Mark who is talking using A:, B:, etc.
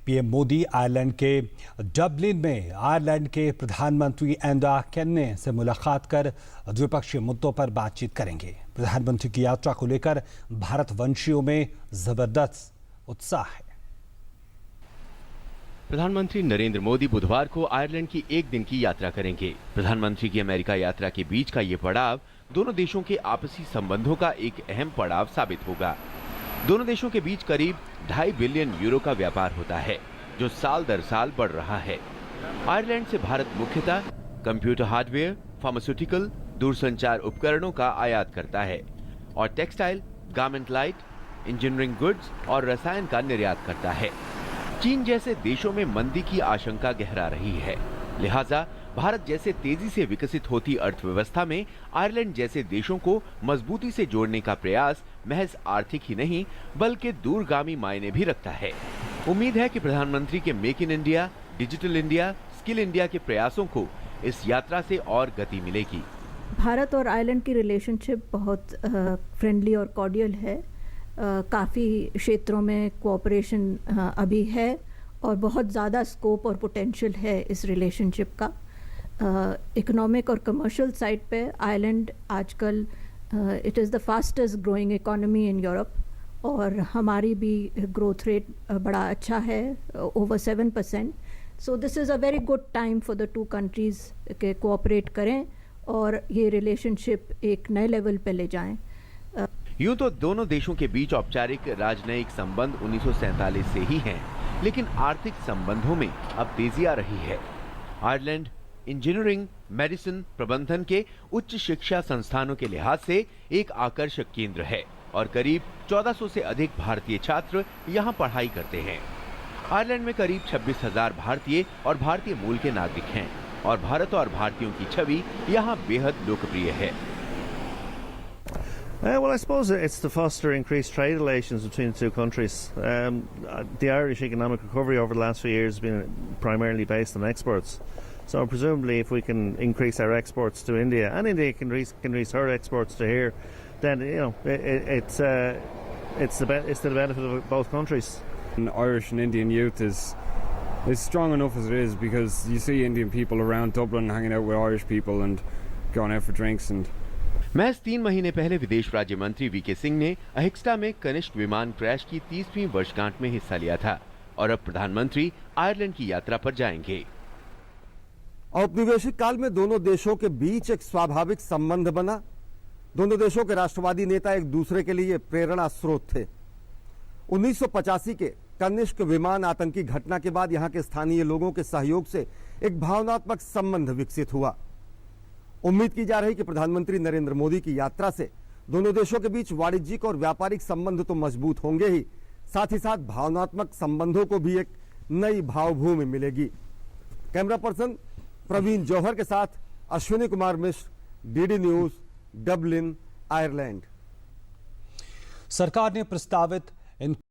A: PM Modi Ireland के Dublin में Ireland के प्रधानमंत्री एंडा केन्ने से मुलाकात कर द्विपक्षीय मुद्दों पर बातचीत करेंगे। प्रधानमंत्री की यात्रा को लेकर भारतवंशियों में जबरदस्त उत्साह है।
B: प्रधानमंत्री नरेंद्र मोदी बुधवार को आयरलैंड की एक दिन की यात्रा करेंगे। प्रधानमंत्री की अमेरिका यात्रा के बीच का ये पड़ाव दोनों देशों के आपसी संबंधों का एक अहम पड़ाव साबित होगा। दोनों देशों के बीच करीब 2.5 बिलियन यूरो का व्यापार होता है, जो साल दर साल बढ़ रहा है। आयरलैंड से भारत मुख्यतः कंप्यूटर हार्डवेयर, फार्मास्यूटिकल, दूरसंचार उपकरणों का आयात करता है और textile, garment light, engineering goods और रसायन का निर्यात करता है। चीन जैसे देशों में मंदी की आशंका गहरा रही है, लिहाजा भारत जैसे तेजी से विकसित होती अर्थव्यवस्था में आयरलैंड जैसे देशों को मजबूती से जोड़ने का प्रयास महज आर्थिक ही नहीं बल्कि दूरगामी मायने भी रखता है। उम्मीद है कि प्रधानमंत्री के make in India, digital India, skill India के प्रयासों को इस यात्रा से और गति मिलेगी।
C: भारत और आयरलैंड की रिलेशनशिप बहुत फ्रेंडली और कॉर्डियल है। काफ़ी क्षेत्रों में कोऑपरेशन अभी है और बहुत ज़्यादा स्कोप और पोटेंशियल है इस रिलेशनशिप का। इकोनॉमिक और कमर्शियल साइड पे आयरलैंड आजकल it is the fastest growing economy in Europe और हमारी भी ग्रोथ रेट बड़ा अच्छा है, over 7%। So this is a very good time for the two countries के कोऑपरेट करें और ये रिलेशनशिप एक नए लेवल पे ले जाएं।
B: यूं तो दोनों देशों के बीच औपचारिक राजनयिक संबंध 1947 से ही हैं, लेकिन आर्थिक संबंधों में अब तेजी आ रही है। आयरलैंड इंजीनियरिंग, मेडिसिन, प्रबंधन के उच्च शिक्षा संस्थानों के लिहाज से एक आकर्षक केंद्र है और करीब 1400 से अधिक भारतीय छात्र यहाँ पढ़ाई करते हैं। आयरलैंड में करीब 26,000 भारतीय और भारतीय मूल के नागरिक हैं और भारत और भारतीयों की छवि यहाँ बेहद लोकप्रिय है।
D: Well, I suppose it's to foster increased trade relations between the two countries. The Irish economic recovery over the last few years has been primarily based on exports. So presumably if we can increase our exports to India and India can increase her exports to here, then it's to the benefit of both countries.
E: Irish and Indian youth is strong enough as it is, because you see Indian people around Dublin hanging out with Irish people and going out for drinks and
B: महज 3 महीने पहले विदेश राज्य मंत्री VK Singh ने अहिक्स्टा में कनिष्क विमान crash की 30वीं वर्षगांठ में हिस्सा लिया था और अब प्रधानमंत्री आयरलैंड की यात्रा पर जाएंगे।
F: औपनिवेशिक काल में दोनों देशों के बीच एक स्वाभाविक संबंध बना। दोनों देशों के राष्ट्रवादी नेता एक दूसरे के लिए प्रेरणा स्रोत थे। 1985 के कनिष्क विमान आतंकी घटना के बाद यहां के स्थानीय लोगों के सहयोग से एक भावनात्मक संबंध विकसित हुआ। उम्मीद की जा रही कि प्रधानमंत्री नरेंद्र मोदी की यात्रा से दोनों देशों के बीच वाणिज्यिक और व्यापारिक संबंध तो मजबूत होंगे ही, साथ ही साथ भावनात्मक संबंधों को भी एक नई भावभूमि मिलेगी। कैमरा पर्सन प्रवीण जौहर के साथ Ashwini Kumar Mishra, DD news, Dublin, Ireland.
A: सरकार ने प्रस्तावित इन